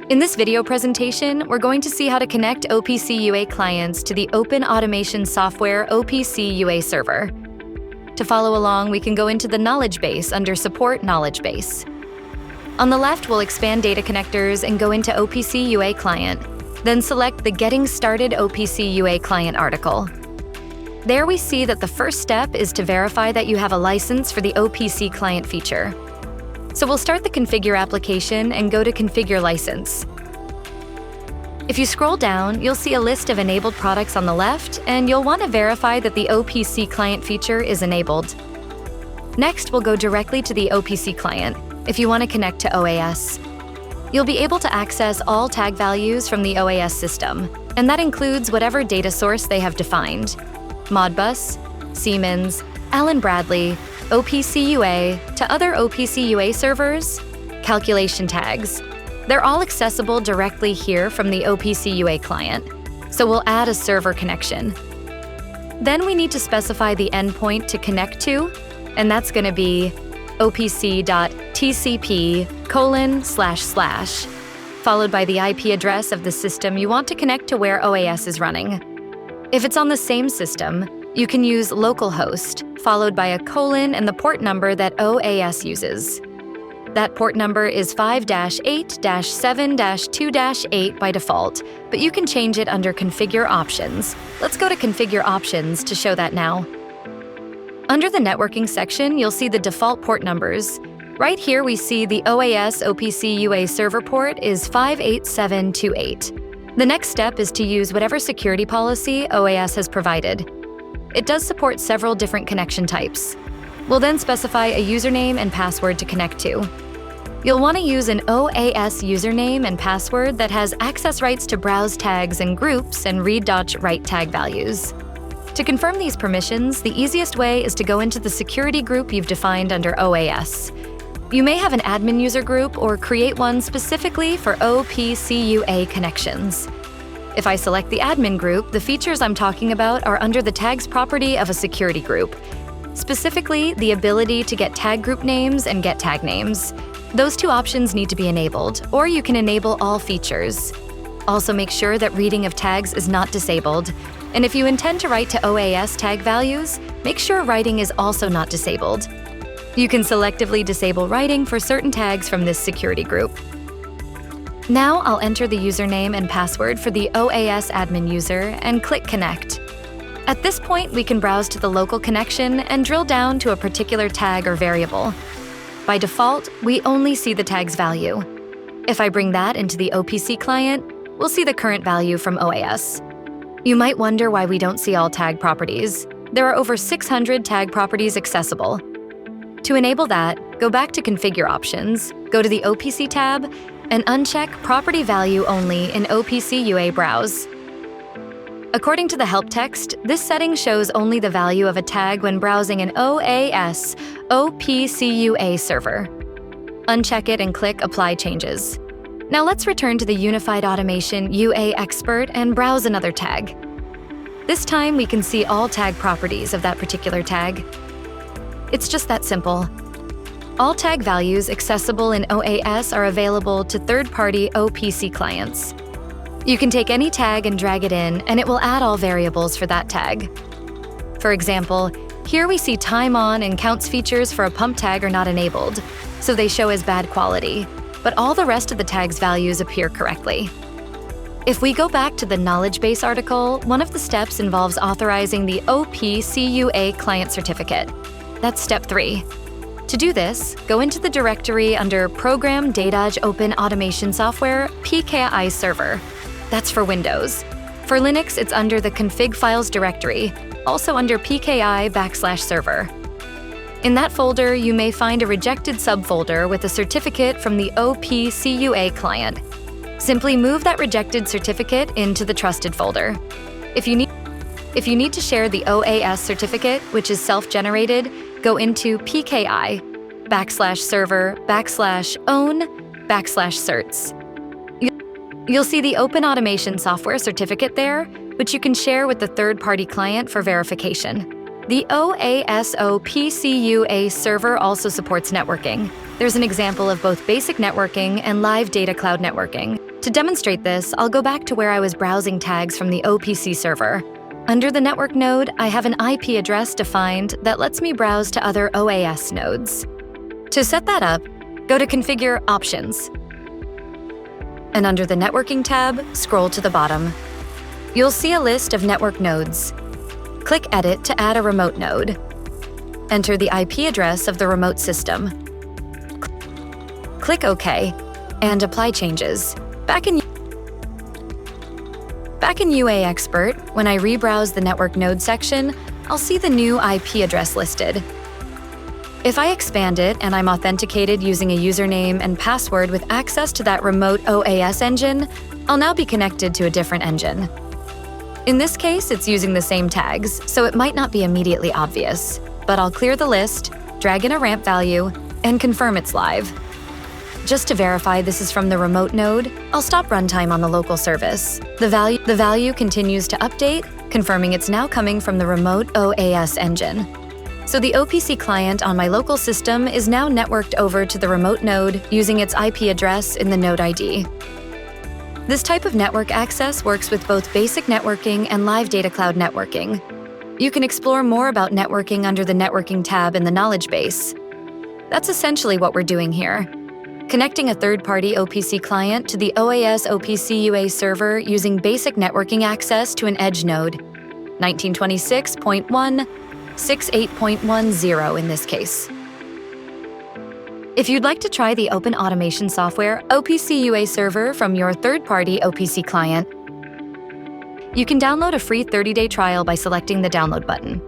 In this video presentation, we're going to see how to connect OPC UA clients to the open automation software OPC UA Server. To follow along, we can go into the knowledge base under Support Knowledge Base. On the left, we'll expand data connectors and go into OPC UA Client, then select the Getting Started OPC UA Client article. There we see that the first step is to verify that you have a license for the OPC Client feature. So we'll start the Configure application and go to Configure License. If you scroll down, you'll see a list of enabled products on the left, and you'll want to verify that the OPC Client feature is enabled. Next, we'll go directly to the OPC Client if you want to connect to OAS. You'll be able to access all tag values from the OAS system, and that includes whatever data source they have defined: Modbus, Siemens, Allen Bradley, OPC UA, to other OPC UA servers, calculation tags. They're all accessible directly here from the OPC UA client, so we'll add a server connection. Then we need to specify the endpoint to connect to, and that's going to be opc.tcp:// followed by the IP address of the system you want to connect to where OAS is running. If it's on the same system, you can use localhost, followed by a colon and the port number that OAS uses. That port number is 5-8-7-2-8 by default, but you can change it under Configure Options. Let's go to Configure Options to show that now. Under the networking section, you'll see the default port numbers. Right here we see the OAS OPC UA server port is 58728. The next step is to use whatever security policy OAS has provided. It does support several different connection types. We'll then specify a username and password to connect to. You'll want to use an OAS username and password that has access rights to browse tags and groups and read.write tag values. To confirm these permissions, the easiest way is to go into the security group you've defined under OAS. You may have an admin user group or create one specifically for OPC UA connections. If I select the admin group, the features I'm talking about are under the tags property of a security group, specifically the ability to get tag group names and get tag names. Those two options need to be enabled, or you can enable all features. Also make sure that reading of tags is not disabled, and if you intend to write to OAS tag values, make sure writing is also not disabled. You can selectively disable writing for certain tags from this security group. Now I'll enter the username and password for the OAS admin user and click Connect. At this point, we can browse to the local connection and drill down to a particular tag or variable. By default, we only see the tag's value. If I bring that into the OPC client, we'll see the current value from OAS. You might wonder why we don't see all tag properties. There are over 600 tag properties accessible. To enable that, go back to Configure Options, go to the OPC tab, and uncheck Property Value Only in OPC UA Browse. According to the help text, this setting shows only the value of a tag when browsing an OAS OPC UA server. Uncheck it and click Apply Changes. Now let's return to the Unified Automation UA Expert and browse another tag. This time we can see all tag properties of that particular tag. It's just that simple. All tag values accessible in OAS are available to third-party OPC clients. You can take any tag and drag it in, and it will add all variables for that tag. For example, here we see time on and counts features for a pump tag are not enabled, so they show as bad quality, but all the rest of the tag's values appear correctly. If we go back to the knowledge base article, one of the steps involves authorizing the OPC UA client certificate. That's step 3. To do this, go into the directory under Program Data Open Automation Software PKI Server. That's for Windows. For Linux, it's under the Config Files directory, also under PKI/server. In that folder, you may find a rejected subfolder with a certificate from the OPC UA client. Simply move that rejected certificate into the trusted folder. If you need to share the OAS certificate, which is self-generated, go into PKI/server/own/certs. You'll see the Open Automation Software certificate there, which you can share with the third-party client for verification. The OAS OP UA Server also supports networking. There's an example of both basic networking and live data cloud networking. To demonstrate this, I'll go back to where I was browsing tags from the OPC server. Under the network node, I have an IP address defined that lets me browse to other OAS nodes. To set that up, go to Configure Options. And under the Networking tab, scroll to the bottom. You'll see a list of network nodes. Click Edit to add a remote node. Enter the IP address of the remote system. Click OK, and apply changes. Back in UA Expert, when I rebrowse the network node section, I'll see the new IP address listed. If I expand it and I'm authenticated using a username and password with access to that remote OAS engine, I'll now be connected to a different engine. In this case, it's using the same tags, so it might not be immediately obvious, but I'll clear the list, drag in a ramp value, and confirm it's live. Just to verify this is from the remote node, I'll stop runtime on the local service. The value continues to update, confirming it's now coming from the remote OAS engine. So the OPC client on my local system is now networked over to the remote node using its IP address in the node ID. This type of network access works with both basic networking and live data cloud networking. You can explore more about networking under the Networking tab in the knowledge base. That's essentially what we're doing here. Connecting a third-party OPC client to the OAS OPC UA server using basic networking access to an edge node, 1926.168.10 in this case. If you'd like to try the open automation software OPC UA Server from your third-party OPC client, you can download a free 30-day trial by selecting the download button.